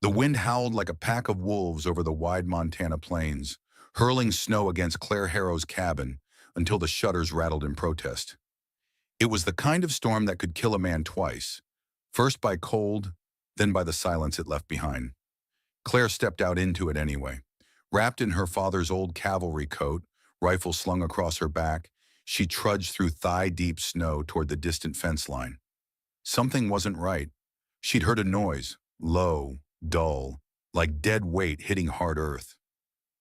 The wind howled like a pack of wolves over the wide Montana plains, hurling snow against Claire Harrow's cabin until the shutters rattled in protest. It was the kind of storm that could kill a man twice, first by cold, then by the silence it left behind. Claire stepped out into it anyway. Wrapped in her father's old cavalry coat, rifle slung across her back, she trudged through thigh-deep snow toward the distant fence line. Something wasn't right. She'd heard a noise, low, dull, like dead weight hitting hard earth.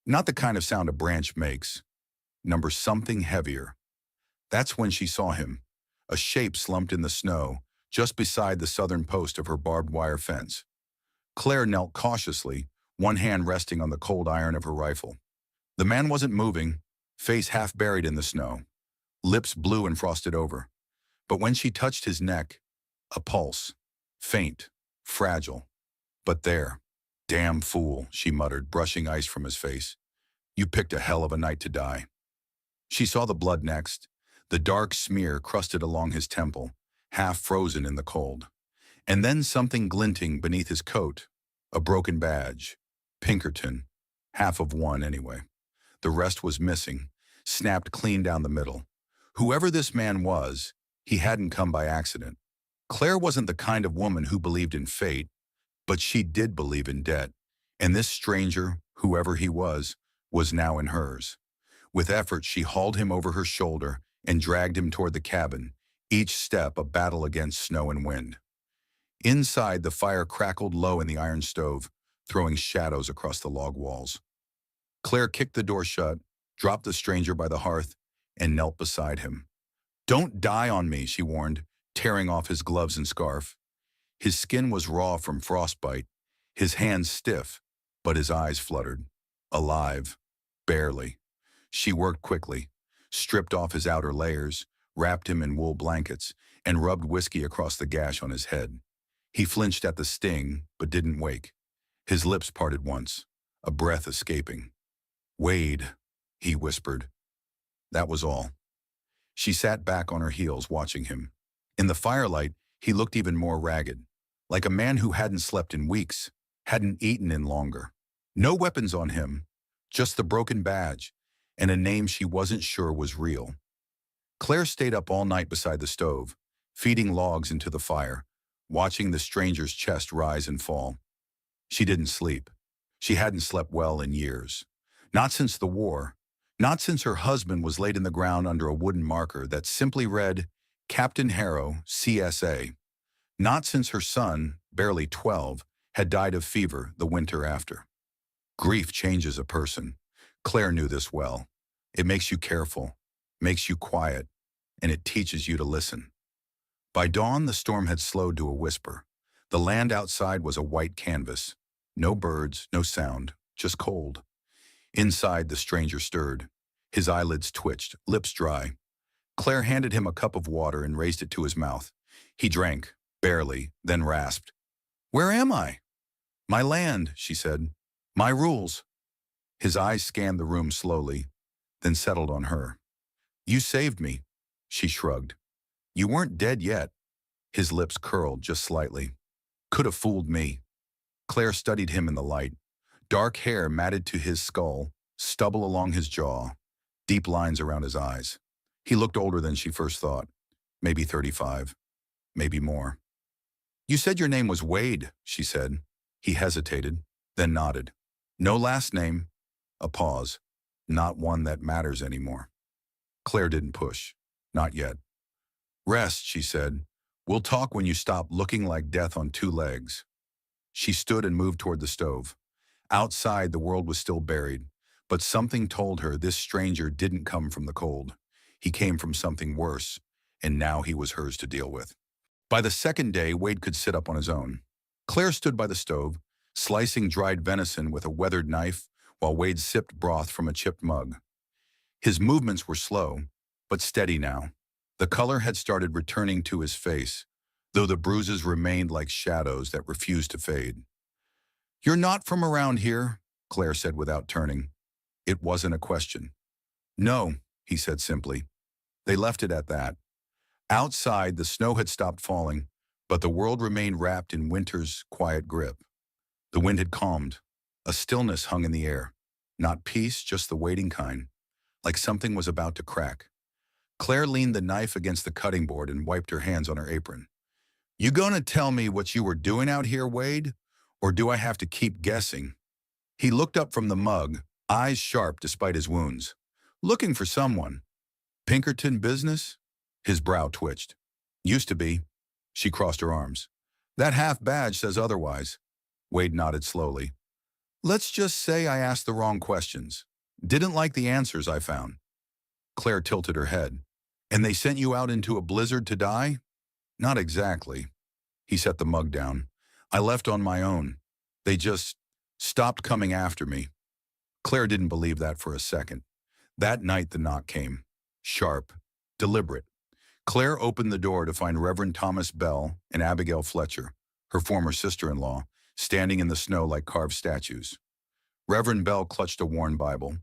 Not the kind of sound a branch makes. Number something heavier. That's when she saw him, a shape slumped in the snow, just beside the southern post of her barbed wire fence. Claire knelt cautiously, one hand resting on the cold iron of her rifle. The man wasn't moving, face half buried in the snow, lips blue and frosted over. But when she touched his neck, a pulse, faint, fragile, but there. Damn fool, she muttered, brushing ice from his face. You picked a hell of a night to die. She saw the blood next, the dark smear crusted along his temple, half frozen in the cold. And then something glinting beneath his coat, a broken badge. Pinkerton, half of one anyway. The rest was missing, snapped clean down the middle. Whoever this man was, he hadn't come by accident. Claire wasn't the kind of woman who believed in fate, but she did believe in debt. And this stranger, whoever he was now in hers. With effort, she hauled him over her shoulder and dragged him toward the cabin, each step a battle against snow and wind. Inside, the fire crackled low in the iron stove, throwing shadows across the log walls. Claire kicked the door shut, dropped the stranger by the hearth, and knelt beside him. Don't die on me, she warned, tearing off his gloves and scarf. His skin was raw from frostbite, his hands stiff, but his eyes fluttered. Alive. Barely. She worked quickly, stripped off his outer layers, wrapped him in wool blankets, and rubbed whiskey across the gash on his head. He flinched at the sting, but didn't wake. His lips parted once, a breath escaping. Wade, he whispered. That was all. She sat back on her heels, watching him. In the firelight, he looked even more ragged, like a man who hadn't slept in weeks, hadn't eaten in longer. No weapons on him, just the broken badge, and a name she wasn't sure was real. Claire stayed up all night beside the stove, feeding logs into the fire, watching the stranger's chest rise and fall. She didn't sleep. She hadn't slept well in years. Not since the war. Not since her husband was laid in the ground under a wooden marker that simply read, Captain Harrow, CSA. Not since her son, barely 12, had died of fever the winter after. Grief changes a person. Claire knew this well. It makes you careful, makes you quiet, and it teaches you to listen. By dawn, the storm had slowed to a whisper. The land outside was a white canvas. No birds, no sound, just cold. Inside, the stranger stirred. His eyelids twitched, lips dry. Claire handed him a cup of water and raised it to his mouth. He drank, barely, then rasped. Where am I? My land, she said. My rules. His eyes scanned the room slowly, then settled on her. You saved me, she shrugged. You weren't dead yet. His lips curled just slightly. Could have fooled me. Claire studied him in the light. Dark hair matted to his skull, stubble along his jaw, deep lines around his eyes. He looked older than she first thought. Maybe 35, maybe more. You said your name was Wade, she said. He hesitated, then nodded. No last name. A pause. Not one that matters anymore. Claire didn't push. Not yet. Rest, she said. We'll talk when you stop looking like death on two legs. She stood and moved toward the stove. Outside, the world was still buried, but something told her this stranger didn't come from the cold. He came from something worse, and now he was hers to deal with. By the second day, Wade could sit up on his own. Claire stood by the stove, slicing dried venison with a weathered knife while Wade sipped broth from a chipped mug. His movements were slow, but steady now. The color had started returning to his face, though the bruises remained like shadows that refused to fade. You're not from around here, Claire said without turning. It wasn't a question. No, he said simply. They left it at that. Outside, the snow had stopped falling, but the world remained wrapped in winter's quiet grip. The wind had calmed. A stillness hung in the air. Not peace, just the waiting kind, like something was about to crack. Claire leaned the knife against the cutting board and wiped her hands on her apron. You gonna tell me what you were doing out here, Wade? Or do I have to keep guessing? He looked up from the mug, eyes sharp despite his wounds. Looking for someone. Pinkerton business? His brow twitched. Used to be. She crossed her arms. That half badge says otherwise. Wade nodded slowly. Let's just say I asked the wrong questions. Didn't like the answers I found. Claire tilted her head. And they sent you out into a blizzard to die? Not exactly. He set the mug down. I left on my own. They just stopped coming after me. Claire didn't believe that for a second. That night the knock came. Sharp. Deliberate. Claire opened the door to find Reverend Thomas Bell and Abigail Fletcher, her former sister-in-law, standing in the snow like carved statues. Reverend Bell clutched a worn Bible.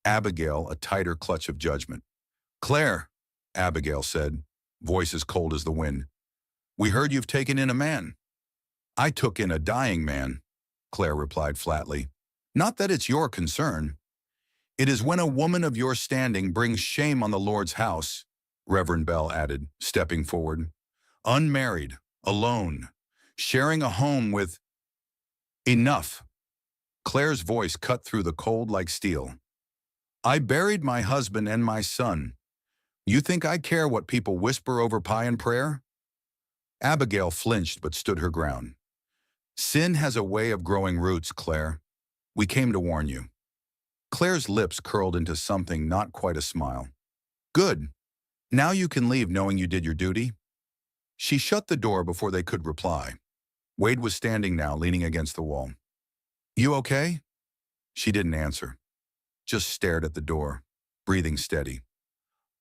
Abigail a tighter clutch of judgment. Claire, Abigail said, voice as cold as the wind. We heard you've taken in a man. I took in a dying man, Claire replied flatly. Not that it's your concern. It is when a woman of your standing brings shame on the Lord's house, Reverend Bell added, stepping forward. Unmarried, alone, sharing a home with... Enough. Claire's voice cut through the cold like steel. I buried my husband and my son. You think I care what people whisper over pie and prayer? Abigail flinched but stood her ground. Sin has a way of growing roots, Claire. We came to warn you. Claire's lips curled into something not quite a smile. Good. Now you can leave knowing you did your duty. She shut the door before they could reply. Wade was standing now, leaning against the wall. You okay? She didn't answer. Just stared at the door, breathing steady.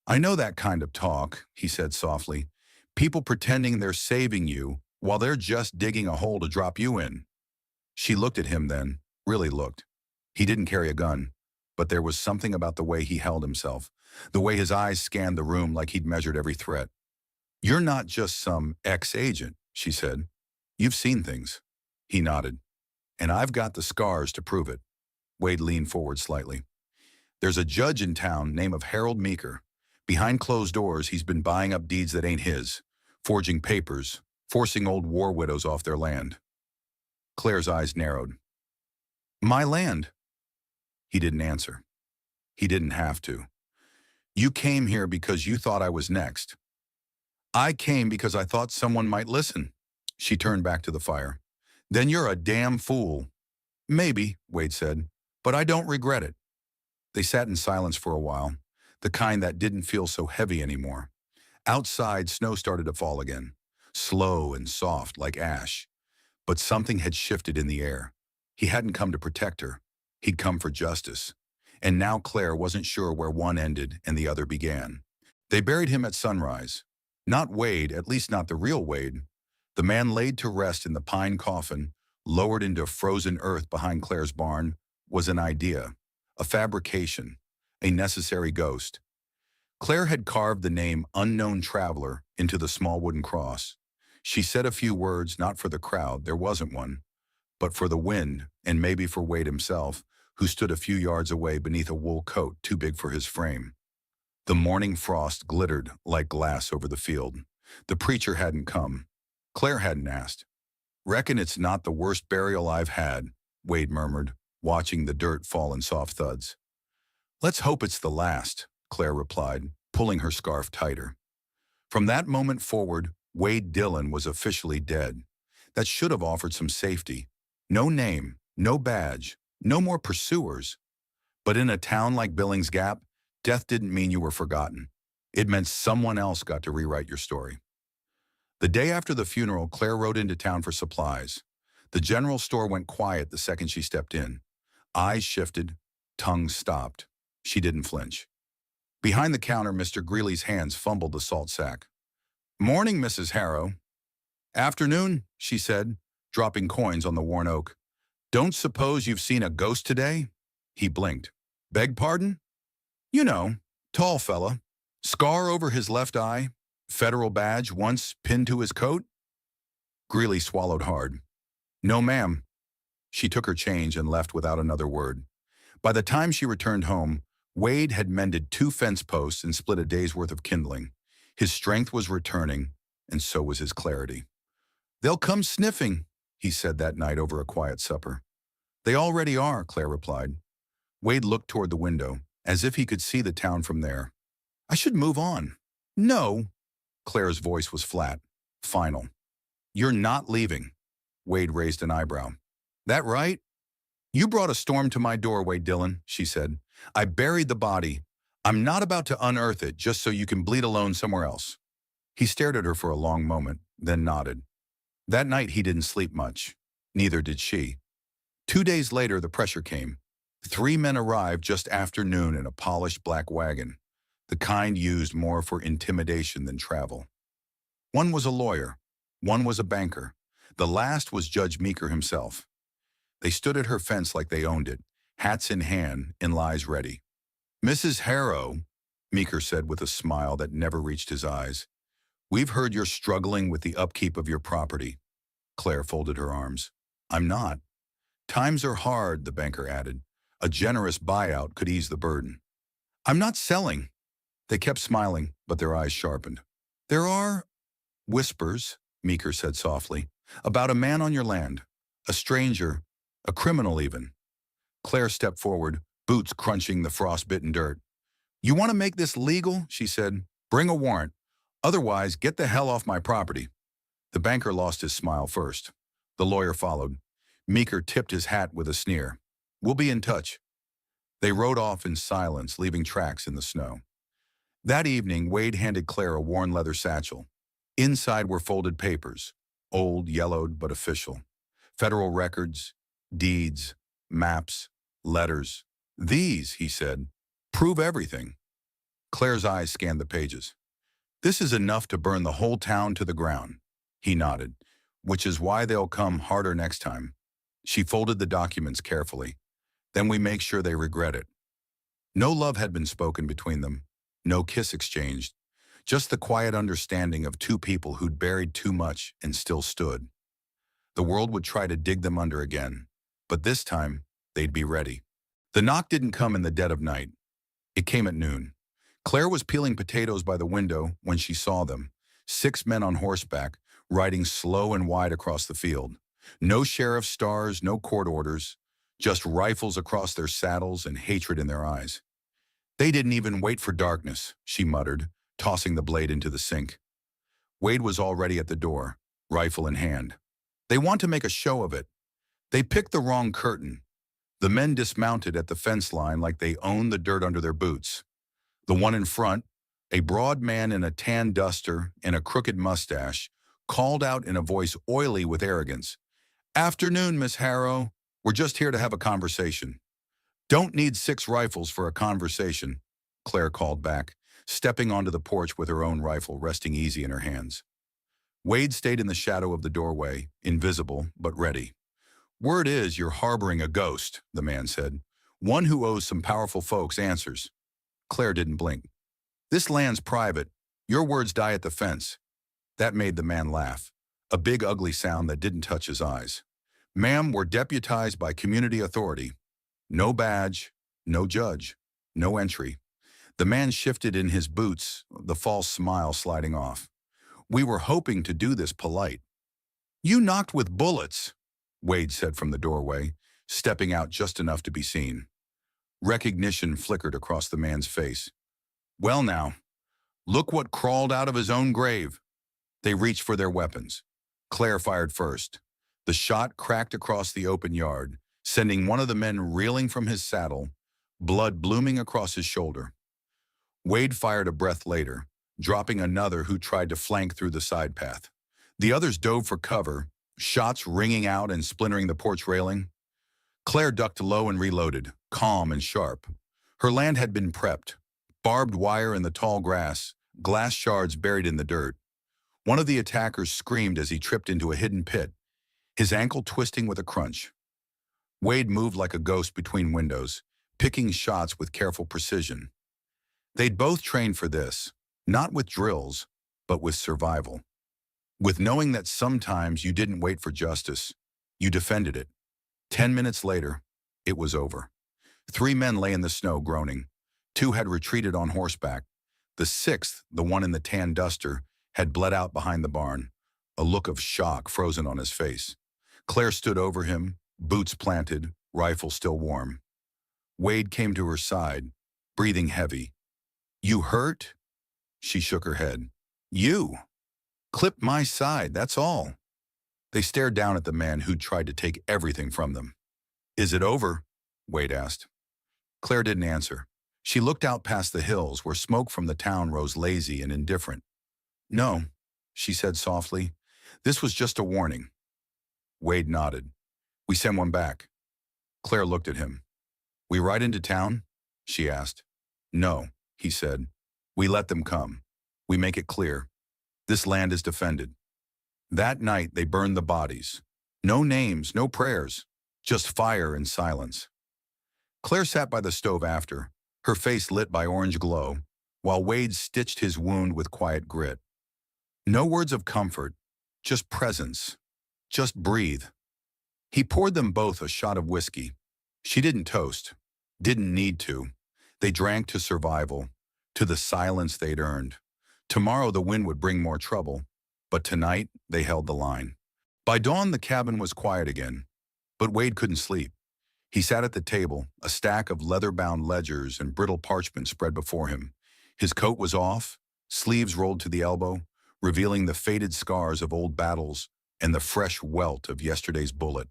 I know that kind of talk, he said softly. People pretending they're saving you while they're just digging a hole to drop you in. She looked at him then, really looked. He didn't carry a gun, but there was something about the way he held himself, the way his eyes scanned the room like he'd measured every threat. You're not just some ex-agent, she said. You've seen things. He nodded. And I've got the scars to prove it. Wade leaned forward slightly. There's a judge in town named of Harold Meeker. Behind closed doors, he's been buying up deeds that ain't his, forging papers, forcing old war widows off their land. Claire's eyes narrowed. My land? He didn't answer. He didn't have to. You came here because you thought I was next. I came because I thought someone might listen. She turned back to the fire. Then you're a damn fool. Maybe, Wade said, but I don't regret it. They sat in silence for a while, the kind that didn't feel so heavy anymore. Outside, snow started to fall again, slow and soft like ash. But something had shifted in the air. He hadn't come to protect her. He'd come for justice. And now Claire wasn't sure where one ended and the other began. They buried him at sunrise. Not Wade, at least not the real Wade. The man laid to rest in the pine coffin, lowered into frozen earth behind Claire's barn, was an idea, a fabrication, a necessary ghost. Claire had carved the name Unknown Traveler into the small wooden cross. She said a few words, not for the crowd, there wasn't one, but for the wind, and maybe for Wade himself, who stood a few yards away beneath a wool coat too big for his frame. The morning frost glittered like glass over the field. The preacher hadn't come. Claire hadn't asked. Reckon it's not the worst burial I've had, Wade murmured, watching the dirt fall in soft thuds. Let's hope it's the last, Claire replied, pulling her scarf tighter. From that moment forward, Wade Dillon was officially dead. That should have offered some safety. No name, no badge, no more pursuers. But in a town like Billings Gap, death didn't mean you were forgotten. It meant someone else got to rewrite your story. The day after the funeral, Claire rode into town for supplies. The general store went quiet the second she stepped in. Eyes shifted, tongue stopped. She didn't flinch. Behind the counter, Mr. Greeley's hands fumbled the salt sack. Morning, Mrs. Harrow. Afternoon, she said, dropping coins on the worn oak. Don't suppose you've seen a ghost today? He blinked. Beg pardon? You know, tall fella, scar over his left eye, federal badge once pinned to his coat. Greeley swallowed hard. No, ma'am. She took her change and left without another word. By the time she returned home, Wade had mended 2 fence posts and split a day's worth of kindling. His strength was returning, and so was his clarity. "They'll come sniffing," he said that night over a quiet supper. "They already are," Claire replied. Wade looked toward the window, as if he could see the town from there. "I should move on." "No." Claire's voice was flat, final. "You're not leaving." Wade raised an eyebrow. "That right?" "You brought a storm to my doorway, Dylan," she said. "I buried the body. I'm not about to unearth it just so you can bleed alone somewhere else." He stared at her for a long moment, then nodded. That night he didn't sleep much. Neither did she. 2 days later, the pressure came. 3 men arrived just after noon in a polished black wagon, the kind used more for intimidation than travel. One was a lawyer. One was a banker. The last was Judge Meeker himself. They stood at her fence like they owned it, hats in hand and lies ready. "Mrs. Harrow," Meeker said with a smile that never reached his eyes, "we've heard you're struggling with the upkeep of your property." Claire folded her arms. "I'm not." "Times are hard," the banker added. "A generous buyout could ease the burden." "I'm not selling." They kept smiling, but their eyes sharpened. "There are whispers," Meeker said softly, "about a man on your land. A stranger, a criminal even." Claire stepped forward, boots crunching the frost-bitten dirt. "You want to make this legal?" she said. "Bring a warrant. Otherwise, get the hell off my property." The banker lost his smile first. The lawyer followed. Meeker tipped his hat with a sneer. "We'll be in touch." They rode off in silence, leaving tracks in the snow. That evening, Wade handed Claire a worn leather satchel. Inside were folded papers, old, yellowed, but official. Federal records, deeds, maps, letters. "These," he said, "prove everything." Claire's eyes scanned the pages. "This is enough to burn the whole town to the ground." He nodded. "Which is why they'll come harder next time." She folded the documents carefully. "Then we make sure they regret it." No love had been spoken between them. No kiss exchanged. Just the quiet understanding of 2 people who'd buried too much and still stood. The world would try to dig them under again, but this time, they'd be ready. The knock didn't come in the dead of night. It came at noon. Claire was peeling potatoes by the window when she saw them. 6 men on horseback, riding slow and wide across the field. No sheriff's stars, no court orders, just rifles across their saddles and hatred in their eyes. "They didn't even wait for darkness," she muttered, tossing the blade into the sink. Wade was already at the door, rifle in hand. "They want to make a show of it. They picked the wrong curtain." The men dismounted at the fence line like they owned the dirt under their boots. The one in front, a broad man in a tan duster and a crooked mustache, called out in a voice oily with arrogance, "Afternoon, Miss Harrow. We're just here to have a conversation." "Don't need 6 rifles for a conversation," Claire called back, stepping onto the porch with her own rifle resting easy in her hands. Wade stayed in the shadow of the doorway, invisible but ready. "Word is you're harboring a ghost," the man said. "One who owes some powerful folks answers." Claire didn't blink. "This land's private. Your words die at the fence." That made the man laugh, a big ugly sound that didn't touch his eyes. "Ma'am, we're deputized by community authority. No badge, no judge, no entry." The man shifted in his boots, the false smile sliding off. "We were hoping to do this polite." "You knocked with bullets," Wade said from the doorway, stepping out just enough to be seen. Recognition flickered across the man's face. "Well now, look what crawled out of his own grave." They reached for their weapons. Claire fired first. The shot cracked across the open yard, sending one of the men reeling from his saddle, blood blooming across his shoulder. Wade fired a breath later, dropping another who tried to flank through the side path. The others dove for cover, shots ringing out and splintering the porch railing. Claire ducked low and reloaded, calm and sharp. Her land had been prepped. Barbed wire in the tall grass, glass shards buried in the dirt. One of the attackers screamed as he tripped into a hidden pit, his ankle twisting with a crunch. Wade moved like a ghost between windows, picking shots with careful precision. They'd both trained for this, not with drills, but with survival. With knowing that sometimes you didn't wait for justice, you defended it. 10 minutes later, it was over. 3 men lay in the snow groaning. 2 had retreated on horseback. The sixth, the one in the tan duster, had bled out behind the barn, a look of shock frozen on his face. Claire stood over him, boots planted, rifle still warm. Wade came to her side, breathing heavy. "You hurt?" She shook her head. "You clipped my side, that's all." They stared down at the man who'd tried to take everything from them. "Is it over?" Wade asked. Claire didn't answer. She looked out past the hills where smoke from the town rose lazy and indifferent. "No," she said softly. "This was just a warning." Wade nodded. "We send one back." Claire looked at him. "We ride into town?" she asked. "No," he said. "We let them come. We make it clear. This land is defended." That night they burned the bodies. No names, no prayers, just fire and silence. Claire sat by the stove after, her face lit by orange glow, while Wade stitched his wound with quiet grit. No words of comfort, just presence. Just breathe. He poured them both a shot of whiskey. She didn't toast. Didn't need to. They drank to survival, to the silence they'd earned. Tomorrow the wind would bring more trouble, but tonight they held the line. By dawn the cabin was quiet again, but Wade couldn't sleep. He sat at the table, a stack of leather-bound ledgers and brittle parchment spread before him. His coat was off, sleeves rolled to the elbow, revealing the faded scars of old battles and the fresh welt of yesterday's bullet.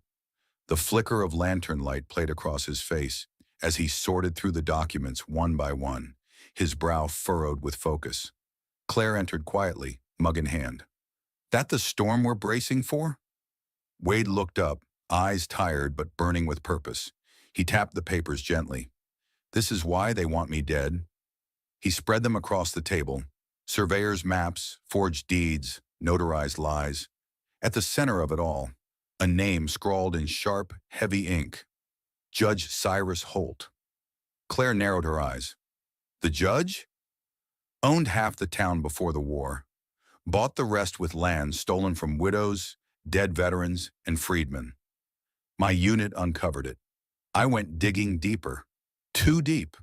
The flicker of lantern light played across his face as he sorted through the documents one by one, his brow furrowed with focus. Claire entered quietly, mug in hand. "That the storm we're bracing for?" Wade looked up, eyes tired but burning with purpose. He tapped the papers gently. "This is why they want me dead." He spread them across the table. Surveyors' maps, forged deeds, notarized lies. At the center of it all, a name scrawled in sharp, heavy ink. Judge Cyrus Holt. Claire narrowed her eyes. The judge? Owned half the town before the war. Bought the rest with land stolen from widows, dead veterans, and freedmen. My unit uncovered it. I went digging deeper. Too deep.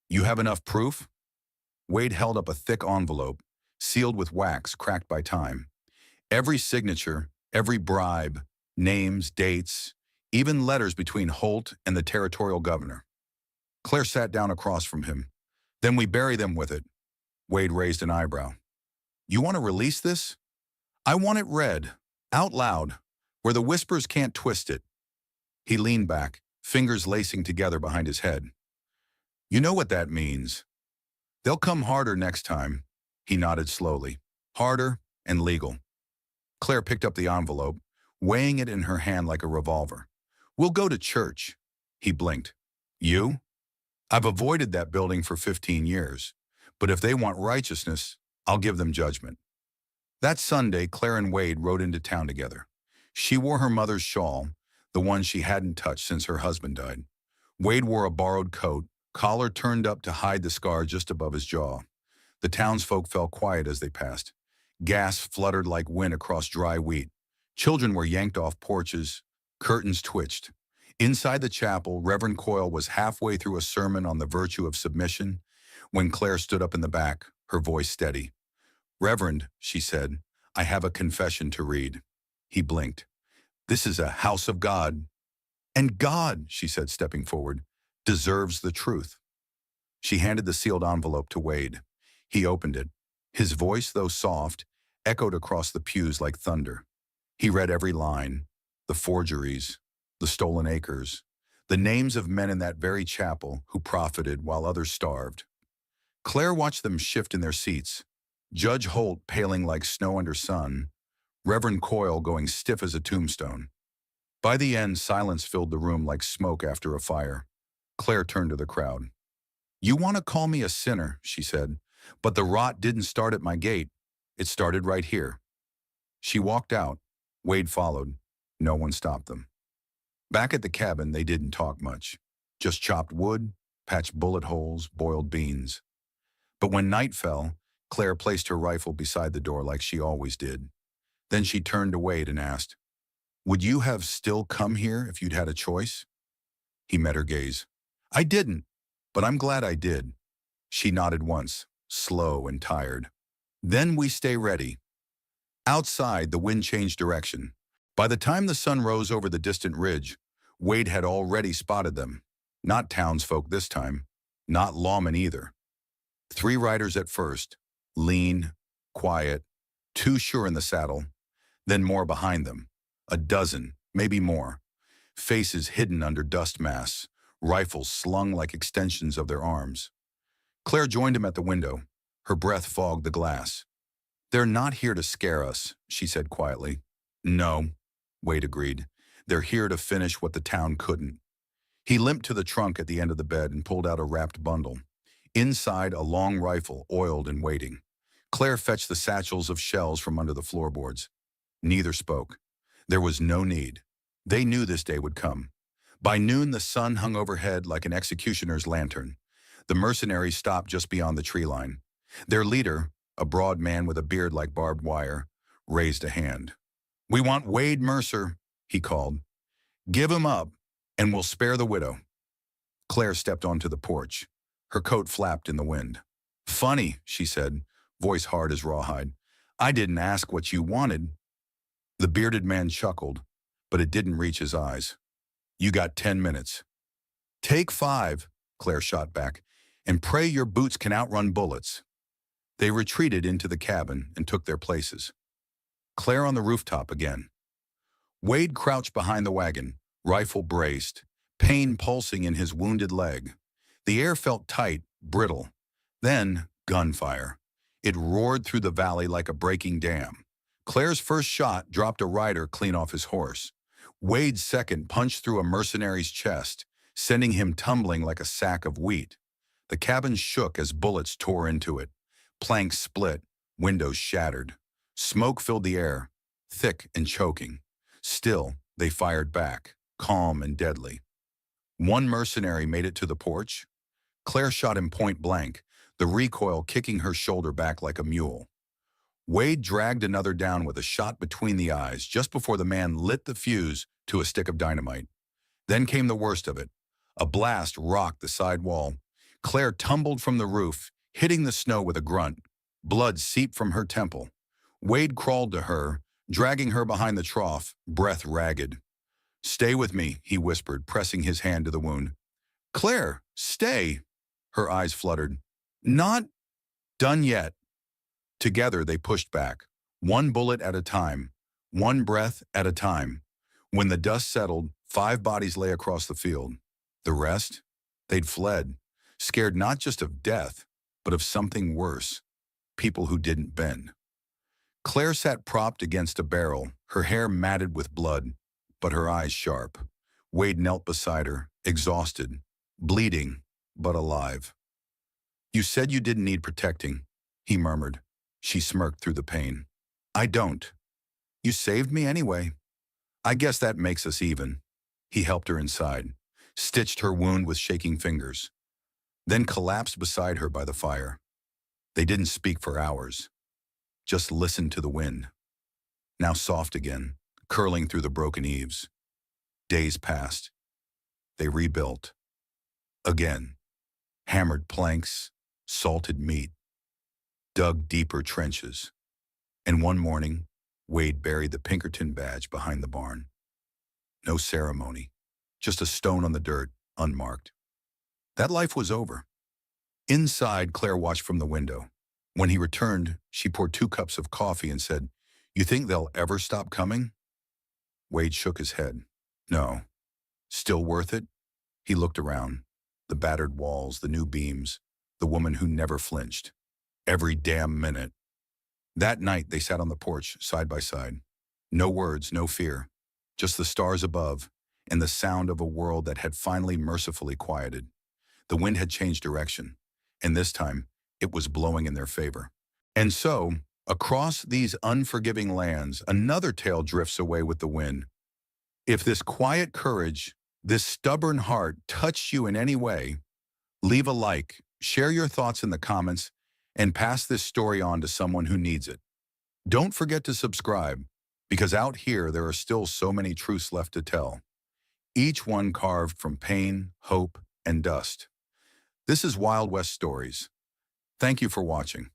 "You have enough proof?" Wade held up a thick envelope, sealed with wax cracked by time. Every signature, every bribe, names, dates, even letters between Holt and the territorial governor. Claire sat down across from him. "Then we bury them with it." Wade raised an eyebrow. "You want to release this?" "I want it read, out loud, where the whispers can't twist it." He leaned back, fingers lacing together behind his head. "You know what that means. They'll come harder next time." He nodded slowly. "Harder and legal." Claire picked up the envelope, weighing it in her hand like a revolver. "We'll go to church." He blinked. "You?" "I've avoided that building for 15 years. But if they want righteousness, I'll give them judgment." That Sunday, Claire and Wade rode into town together. She wore her mother's shawl, the one she hadn't touched since her husband died. Wade wore a borrowed coat, collar turned up to hide the scar just above his jaw. The townsfolk fell quiet as they passed. Gas fluttered like wind across dry wheat. Children were yanked off porches. Curtains twitched. Inside the chapel, Reverend Coyle was halfway through a sermon on the virtue of submission when Claire stood up in the back, her voice steady. "Reverend," she said, "I have a confession to read." He blinked. "This is a house of God." "And God," she said, stepping forward, "deserves the truth." She handed the sealed envelope to Wade. He opened it. His voice, though soft, echoed across the pews like thunder. He read every line, the forgeries, the stolen acres, the names of men in that very chapel who profited while others starved. Claire watched them shift in their seats, Judge Holt paling like snow under sun, Reverend Coyle going stiff as a tombstone. By the end, silence filled the room like smoke after a fire. Claire turned to the crowd. "You want to call me a sinner," she said, "but the rot didn't start at my gate. It started right here." She walked out. Wade followed. No one stopped them. Back at the cabin, they didn't talk much. Just chopped wood, patched bullet holes, boiled beans. But when night fell, Claire placed her rifle beside the door like she always did. Then she turned to Wade and asked, Would you have still come here if you'd had a choice? He met her gaze. I didn't, but I'm glad I did. She nodded once, slow and tired. Then we stay ready. Outside, the wind changed direction. By the time the sun rose over the distant ridge, Wade had already spotted them. Not townsfolk this time. Not lawmen either. 3 riders at first, lean, quiet, too sure in the saddle, then more behind them. A dozen, maybe more. Faces hidden under dust masks, rifles slung like extensions of their arms. Claire joined him at the window. Her breath fogged the glass. They're not here to scare us, she said quietly. No, Wade agreed. They're here to finish what the town couldn't. He limped to the trunk at the end of the bed and pulled out a wrapped bundle. Inside, a long rifle, oiled and waiting. Claire fetched the satchels of shells from under the floorboards. Neither spoke. There was no need. They knew this day would come. By noon, the sun hung overhead like an executioner's lantern. The mercenaries stopped just beyond the tree line. Their leader, a broad man with a beard like barbed wire, raised a hand. We want Wade Mercer, he called. Give him up, and we'll spare the widow. Claire stepped onto the porch. Her coat flapped in the wind. Funny, she said, voice hard as rawhide. I didn't ask what you wanted. The bearded man chuckled, but it didn't reach his eyes. You got 10 minutes. Take 5, Claire shot back, and pray your boots can outrun bullets. They retreated into the cabin and took their places. Claire on the rooftop again. Wade crouched behind the wagon, rifle braced, pain pulsing in his wounded leg. The air felt tight, brittle. Then, gunfire. It roared through the valley like a breaking dam. Claire's first shot dropped a rider clean off his horse. Wade's second punched through a mercenary's chest, sending him tumbling like a sack of wheat. The cabin shook as bullets tore into it. Planks split, windows shattered. Smoke filled the air, thick and choking. Still, they fired back, calm and deadly. One mercenary made it to the porch. Claire shot him point blank, the recoil kicking her shoulder back like a mule. Wade dragged another down with a shot between the eyes just before the man lit the fuse to a stick of dynamite. Then came the worst of it. A blast rocked the side wall. Claire tumbled from the roof, hitting the snow with a grunt. Blood seeped from her temple. Wade crawled to her, dragging her behind the trough, breath ragged. Stay with me, he whispered, pressing his hand to the wound. Claire, stay. Her eyes fluttered. Not done yet. Together they pushed back, one bullet at a time, one breath at a time. When the dust settled, 5 bodies lay across the field. The rest? They'd fled, scared not just of death, but of something worse. People who didn't bend. Claire sat propped against a barrel, her hair matted with blood, but her eyes sharp. Wade knelt beside her, exhausted, bleeding, but alive. You said you didn't need protecting, he murmured. She smirked through the pain. I don't. You saved me anyway. I guess that makes us even. He helped her inside, stitched her wound with shaking fingers, then collapsed beside her by the fire. They didn't speak for hours, just listened to the wind. Now soft again, curling through the broken eaves. Days passed. They rebuilt. Again. Hammered planks, salted meat, dug deeper trenches. And one morning, Wade buried the Pinkerton badge behind the barn. No ceremony, just a stone on the dirt, unmarked. That life was over. Inside, Claire watched from the window. When he returned, she poured 2 cups of coffee and said, You think they'll ever stop coming? Wade shook his head. No. Still worth it? He looked around. The battered walls, the new beams, the woman who never flinched. Every damn minute. That night, they sat on the porch, side by side. No words, no fear. Just the stars above and the sound of a world that had finally mercifully quieted. The wind had changed direction, and this time, it was blowing in their favor. And so, across these unforgiving lands, another tale drifts away with the wind. If this quiet courage, this stubborn heart touched you in any way, leave a like, share your thoughts in the comments, and pass this story on to someone who needs it. Don't forget to subscribe. Because out here, there are still so many truths left to tell, each one carved from pain, hope, and dust. This is Wild West Stories. Thank you for watching.